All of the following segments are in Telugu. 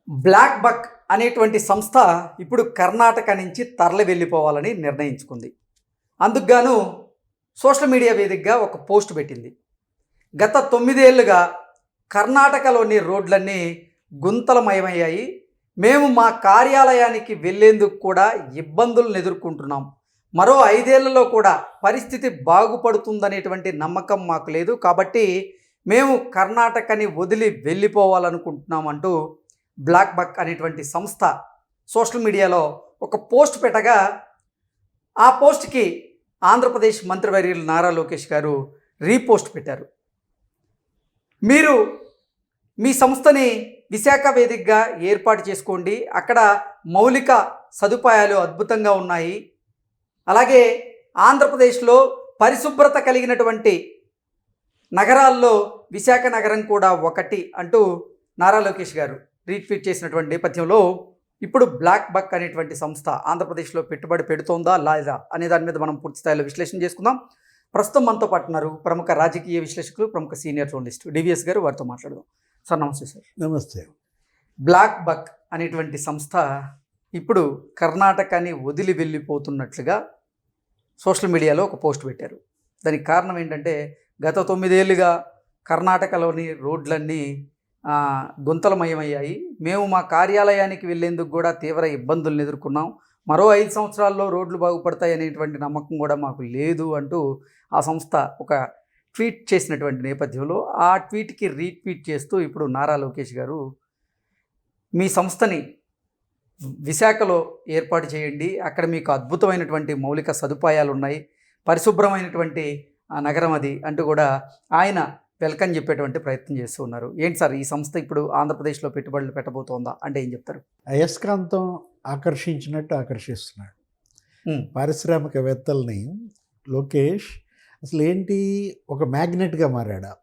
బ్లాక్ బక్ అనేటువంటి సంస్థ ఇప్పుడు కర్ణాటక నుంచి తరలి వెళ్ళిపోవాలని నిర్ణయించుకుంది. అందుకుగాను సోషల్ మీడియా వేదికగా ఒక పోస్ట్ పెట్టింది. గత 9 ఏళ్లుగా కర్ణాటకలోని రోడ్లన్నీ గుంతలమయమయ్యాయి. మేము మా కార్యాలయానికి వెళ్లేందుకు కూడా ఇబ్బందులను ఎదుర్కొంటున్నాం. మరో 5 ఏళ్లలో కూడా పరిస్థితి బాగుపడుతుందనేటువంటి నమ్మకం మాకు లేదు. కాబట్టి మేము కర్ణాటకని వదిలి వెళ్ళిపోవాలనుకుంటున్నాం అంటూ బ్లాక్ బక్ అనేటువంటి సంస్థ సోషల్ మీడియాలో ఒక పోస్ట్ పెట్టగా, ఆ పోస్ట్కి ఆంధ్రప్రదేశ్ మంత్రివర్యులు నారా లోకేష్ గారు రీపోస్ట్ పెట్టారు. మీరు మీ సంస్థని విశాఖ వేదికగా ఏర్పాటు చేసుకోండి, అక్కడ మౌలిక సదుపాయాలు అద్భుతంగా ఉన్నాయి, అలాగే ఆంధ్రప్రదేశ్లో పరిశుభ్రత కలిగినటువంటి నగరాల్లో విశాఖ నగరం కూడా ఒకటి అంటూ నారా లోకేష్ గారు రీట్వీట్ చేసినటువంటి నేపథ్యంలో ఇప్పుడు బ్లాక్ బక్ అనేటువంటి సంస్థ ఆంధ్రప్రదేశ్లో పెట్టుబడి పెడుతోందా లేదా అనే దాని మీద మనం పూర్తి స్థాయిలో విశ్లేషణ చేసుకుందాం. ప్రస్తుతం మనతో పాటు ఉన్నారు ప్రముఖ రాజకీయ విశ్లేషకులు, ప్రముఖ సీనియర్ జర్నలిస్ట్ డివిఎస్ గారు. వారితో మాట్లాడదాం. సార్ నమస్తే. సార్ నమస్తే. బ్లాక్ బక్ అనేటువంటి సంస్థ ఇప్పుడు కర్ణాటకని వదిలి వెళ్ళిపోతున్నట్లుగా సోషల్ మీడియాలో ఒక పోస్ట్ పెట్టారు. దానికి కారణం ఏంటంటే, గత 9 ఏళ్లుగా కర్ణాటకలోని రోడ్లన్నీ గుంతలమయమయ్యాయి. మేము మా కార్యాలయానికి వెళ్లేందుకు కూడా తీవ్ర ఇబ్బందులను ఎదుర్కొన్నాం. మరో 5 సంవత్సరాల్లో రోడ్లు బాగుపడతాయి అనేటువంటి నమ్మకం కూడా మాకు లేదు అంటూ ఆ సంస్థ ఒక ట్వీట్ చేసినటువంటి నేపథ్యంలో ఆ ట్వీట్కి రీట్వీట్ చేస్తూ ఇప్పుడు నారా లోకేష్ గారు మీ సంస్థని విశాఖలో ఏర్పాటు చేయండి, అక్కడ మీకు అద్భుతమైనటువంటి మౌలిక సదుపాయాలు ఉన్నాయి, పరిశుభ్రమైనటువంటి నగరం అది అంటూ కూడా ఆయన వెల్కమ్ చెప్పేటువంటి ప్రయత్నం చేస్తూ ఉన్నారు. ఏంటి సార్, ఈ సంస్థ ఇప్పుడు ఆంధ్రప్రదేశ్లో పెట్టుబడులు పెట్టబోతోందా అంటే ఏం చెప్తారు? అయస్కాంతం ఆకర్షించినట్టు ఆకర్షిస్తున్నాడు పారిశ్రామికవేత్తల్ని లోకేష్. అసలు ఏంటి, ఒక మ్యాగ్నెట్గా మారాడా?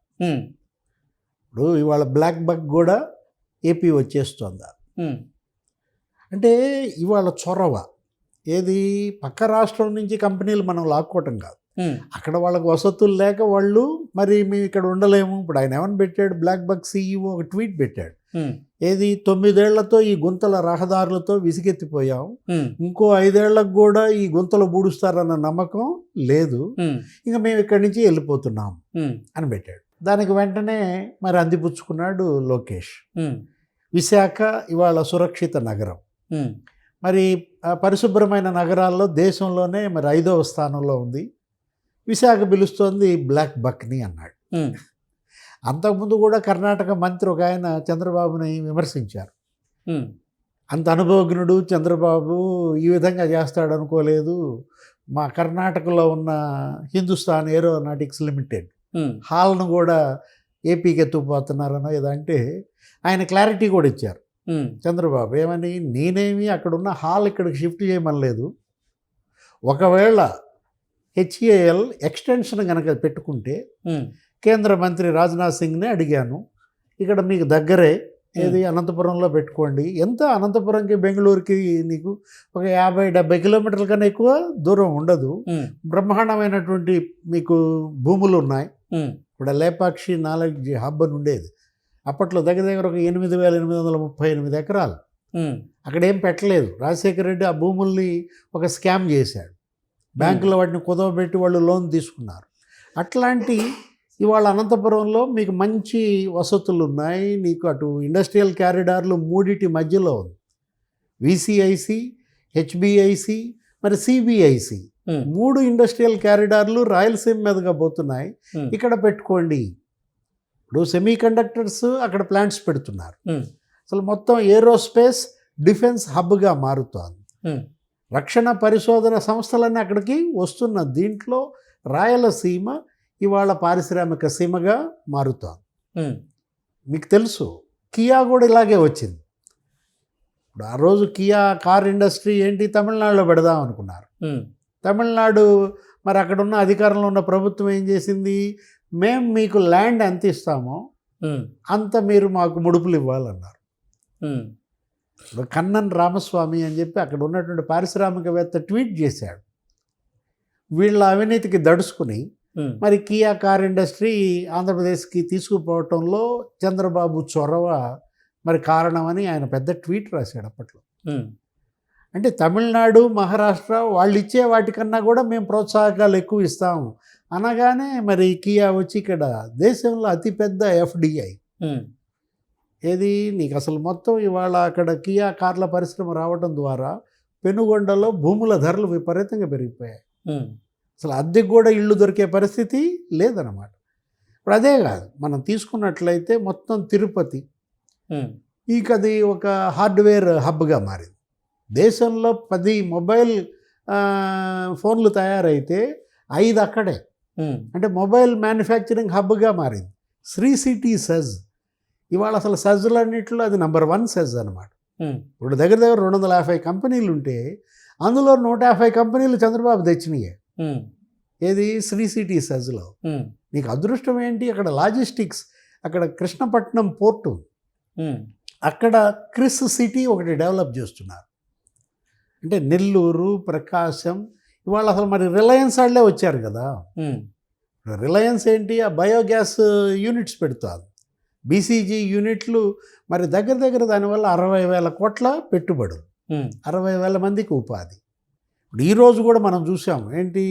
ఇప్పుడు ఇవాళ బ్లాక్ బక్ కూడా ఏపీ వచ్చేస్తుందా అంటే ఇవాళ చొరవ ఏది, పక్క రాష్ట్రం నుంచి కంపెనీలు మనం లాక్కోవటం కాదు, అక్కడ వాళ్ళకి వసతులు లేక వాళ్ళు మరి మేము ఇక్కడ ఉండలేము. ఇప్పుడు ఆయన ఏమని పెట్టాడు, బ్లాక్ బక్ CEO ఒక ట్వీట్ పెట్టాడు. ఏది, 9 ఏళ్లతో ఈ గుంతల రహదారులతో విసిగెత్తిపోయాం, ఇంకో 5 ఏళ్లకు కూడా ఈ గుంతలు బూడుస్తారన్న నమ్మకం లేదు, ఇంకా మేము ఇక్కడి నుంచి వెళ్ళిపోతున్నాం అని పెట్టాడు. దానికి వెంటనే మరి అందిపుచ్చుకున్నాడు లోకేష్. విశాఖ ఇవాళ సురక్షిత నగరం, మరి పరిశుభ్రమైన నగరాల్లో దేశంలోనే మరి 5వ స్థానంలో ఉంది. విశాఖ పిలుస్తోంది బ్లాక్ బక్ని అన్నాడు. అంతకుముందు కూడా కర్ణాటక మంత్రి ఒక ఆయన చంద్రబాబుని విమర్శించారు. అంత అనుభవజ్ఞుడు చంద్రబాబు ఈ విధంగా చేస్తాడు అనుకోలేదు, మా కర్ణాటకలో ఉన్న హిందుస్థాన్ ఏరోనాటిక్స్ లిమిటెడ్ హాల్ను కూడా ఏపీకి ఎత్తుకుపోతున్నారనో ఏదంటే ఆయన క్లారిటీ కూడా ఇచ్చారు చంద్రబాబు. ఏమని, నేనేమి అక్కడున్న హాల్ ఇక్కడికి షిఫ్ట్ చేయమనలేదు, ఒకవేళ HAL ఎక్స్టెన్షన్ కనుక పెట్టుకుంటే కేంద్ర మంత్రి రాజ్నాథ్ సింగ్నే అడిగాను, ఇక్కడ మీకు దగ్గరే ఏది అనంతపురంలో పెట్టుకోండి. ఎంత అనంతపురంకి బెంగళూరుకి నీకు ఒక 50-70 కిలోమీటర్ల కన్నా ఎక్కువ దూరం ఉండదు, బ్రహ్మాండమైనటువంటి మీకు భూములు ఉన్నాయి. ఇప్పుడు లేపాక్షి నాలెడ్జ్ హబ్ అని ఉండేది అప్పట్లో, దగ్గర దగ్గర ఒక 8,838 ఎకరాలు. అక్కడేం పెట్టలేదు. రాజశేఖర రెడ్డి ఆ భూముల్ని ఒక స్కామ్ చేశాడు, బ్యాంకులో వాటిని కుదవబెట్టి వాళ్ళు లోన్ తీసుకున్నారు. అట్లాంటి ఇవాళ అనంతపురంలో మీకు మంచి వసతులు ఉన్నాయి, నీకు అటు ఇండస్ట్రియల్ క్యారిడార్లు 3 మధ్యలో ఉంది, VCIC, HBIC, మరి CBIC 3 ఇండస్ట్రియల్ క్యారిడార్లు రాయలసీమ మీదుగా పోతున్నాయి, ఇక్కడ పెట్టుకోండి. ఇప్పుడు సెమీ కండక్టర్స్ అక్కడ ప్లాంట్స్ పెడుతున్నారు. అసలు మొత్తం ఏరోస్పేస్ డిఫెన్స్ హబ్గా మారుతోంది. రక్షణ పరిశోధన సంస్థలన్నీ అక్కడికి వస్తున్న దీంట్లో రాయలసీమ ఇవాళ పారిశ్రామిక సీమగా మారుతోంది. మీకు తెలుసు కియా కూడా ఇలాగే వచ్చింది. ఇప్పుడు ఆ రోజు కియా కార్ ఇండస్ట్రీ ఏంటి, తమిళనాడులో పెడదాం అనుకున్నారు. తమిళనాడు మరి అక్కడున్న అధికారంలో ఉన్న ప్రభుత్వం ఏం చేసింది, మేము మీకు ల్యాండ్ ఎంత ఇస్తామో అంత మీరు మాకు ముడుపులు ఇవ్వాలన్నారు. ఇప్పుడు కన్నన్ రామస్వామి అని చెప్పి అక్కడ ఉన్నటువంటి పారిశ్రామికవేత్త ట్వీట్ చేశాడు. వీళ్ళ అవినీతికి దడుచుకుని మరి కియా కార్ ఇండస్ట్రీ ఆంధ్రప్రదేశ్కి తీసుకుపోవటంలో చంద్రబాబు చొరవ మరి కారణమని ఆయన పెద్ద ట్వీట్ రాశాడు అప్పట్లో. అంటే తమిళనాడు, మహారాష్ట్ర వాళ్ళు ఇచ్చే వాటికన్నా కూడా మేము ప్రోత్సాహకాలు ఎక్కువ ఇస్తాము అనగానే మరి కియా వచ్చి ఇక్కడ దేశంలో అతిపెద్ద ఎఫ్డిఐ ఏది నీకు అసలు మొత్తం ఇవాళ అక్కడ కియా కార్ల పరిశ్రమ రావడం ద్వారా పెనుగొండలో భూముల ధరలు విపరీతంగా పెరిగిపోయాయి. అసలు అద్దెకు కూడా ఇళ్ళు దొరికే పరిస్థితి లేదన్నమాట. ఇప్పుడు అదే కాదు, మనం తీసుకున్నట్లయితే మొత్తం తిరుపతి ఇక అది ఒక హార్డ్వేర్ హబ్గా మారింది. దేశంలో 10 మొబైల్ ఫోన్లు తయారైతే 5 అక్కడే. అంటే మొబైల్ మ్యానుఫ్యాక్చరింగ్ హబ్గా మారింది. శ్రీ సిటీ సెజ్ ఇవాళ అసలు సెజ్లన్నింటిలో అది నెంబర్ 1 సెజ్ అనమాట. ఇప్పుడు దగ్గర 250 కంపెనీలు ఉంటే అందులో 150 కంపెనీలు చంద్రబాబు తెచ్చినాయే. ఏది శ్రీ సిటీ సెజ్లో. నీకు అదృష్టం ఏంటి, అక్కడ లాజిస్టిక్స్, అక్కడ కృష్ణపట్నం పోర్టు, అక్కడ క్రిస్ సిటీ ఒకటి డెవలప్ చేస్తున్నారు. అంటే నెల్లూరు, ప్రకాశం, ఇవాళ అసలు మరి రిలయన్స్ వాళ్ళే వచ్చారు కదా. రిలయన్స్ ఏంటి, ఆ బయోగ్యాస్ యూనిట్స్ పెడుతుంది. బీసీజీ యూనిట్లు మరి దగ్గర దానివల్ల 60,000 కోట్ల పెట్టుబడులు, 60,000 మందికి ఉపాధి. ఇప్పుడు ఈరోజు కూడా మనం చూసాం ఏంటి,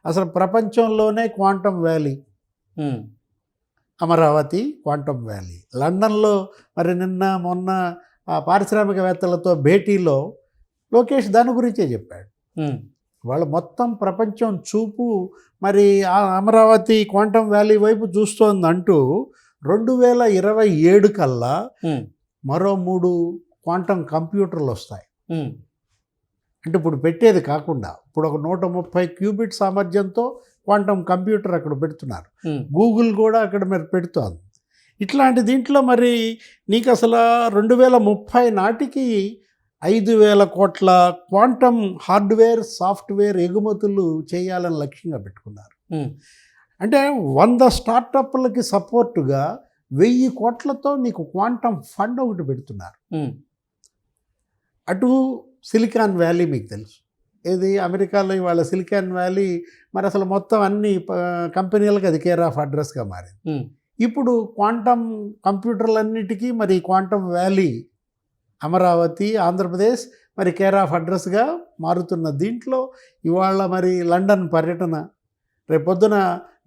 అసలు ప్రపంచంలోనే quantum valley Amaravati, quantum valley. లండన్లో మరి నిన్న మొన్న ఆ పారిశ్రామికవేత్తలతో భేటీలో లోకేష్ దాని గురించే చెప్పాడు. వాళ్ళ మొత్తం ప్రపంచం చూపు మరి ఆ అమరావతి క్వాంటమ్ వ్యాలీ వైపు చూస్తోందంటూ 2027 కల్లా మరో 3 క్వాంటమ్ కంప్యూటర్లు వస్తాయి. అంటే ఇప్పుడు పెట్టేది కాకుండా ఇప్పుడు ఒక 130 క్యూబిట్ సామర్థ్యంతో క్వాంటమ్ కంప్యూటర్ అక్కడ పెడుతున్నారు. గూగుల్ కూడా అక్కడ మరి పెడుతోంది. ఇట్లాంటి దీంట్లో మరి నీకు అసలు 2030 నాటికి 5,000 కోట్ల క్వాంటమ్ హార్డ్వేర్, సాఫ్ట్వేర్ ఎగుమతులు చేయాలని లక్ష్యంగా పెట్టుకున్నారు. అంటే 100 స్టార్టప్లకి సపోర్టుగా 1000 కోట్లతో నీకు క్వాంటమ్ ఫండ్ ఒకటి పెడుతున్నారు. అటు సిలికాన్ వ్యాలీ మీకు తెలుసు, ఏది అమెరికాలో ఇవాళ సిలికాన్ వ్యాలీ మరి అసలు మొత్తం అన్ని కంపెనీలకు అది కేర్ ఆఫ్ అడ్రస్గా మారింది. ఇప్పుడు క్వాంటమ్ కంప్యూటర్లన్నిటికీ మరి క్వాంటమ్ వ్యాలీ అమరావతి, ఆంధ్రప్రదేశ్ మరి కేర్ ఆఫ్ అడ్రస్గా మారుతున్న దీంట్లో ఇవాళ మరి లండన్ పర్యటన, రేపొద్దున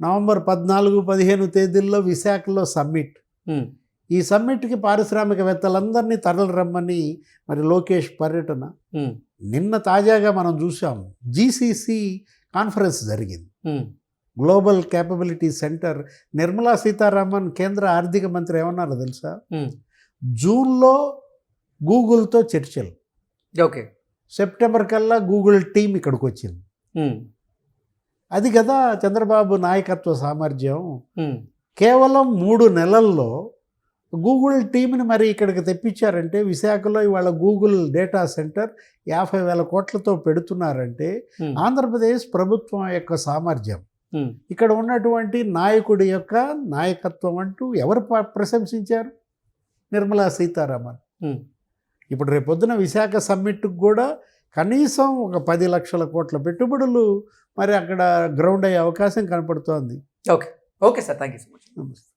నవంబర్ 14-15 తేదీల్లో విశాఖలో సమ్మిట్. ఈ సమ్మిట్కి పారిశ్రామికవేత్తలందరినీ తరలి రమ్మని మరి లోకేష్ పర్యటన. నిన్న తాజాగా మనం చూసాం జీసీసీ కాన్ఫరెన్స్ జరిగింది, global capability centre. Nirmala Sitharaman కేంద్ర ఆర్థిక మంత్రి ఏమన్నారో తెలుసా, జూన్లో గూగుల్తో చర్చలు, ఓకే, సెప్టెంబర్ కల్లా గూగుల్ టీం ఇక్కడికి వచ్చింది. అది కదా చంద్రబాబు నాయకత్వ సామర్థ్యం. కేవలం 3 నెలల్లో గూగుల్ టీంని మరి ఇక్కడికి తెప్పించారంటే, విశాఖలో ఇవాళ గూగుల్ డేటా సెంటర్ 50,000 కోట్లతో పెడుతున్నారంటే ఆంధ్రప్రదేశ్ ప్రభుత్వం యొక్క సామర్థ్యం, ఇక్కడ ఉన్నటువంటి నాయకుడి యొక్క నాయకత్వం అంటూ ఎవరు ప్రశంసించారు? నిర్మలా సీతారామన్. ఇప్పుడు రేపొద్దున విశాఖ సమ్మిట్కి కూడా కనీసం ఒక 10 లక్షల కోట్ల పెట్టుబడులు మరి అక్కడ గ్రౌండ్ అయ్యే అవకాశం కనపడుతోంది. Okay sir, thank you so much. నమస్తే.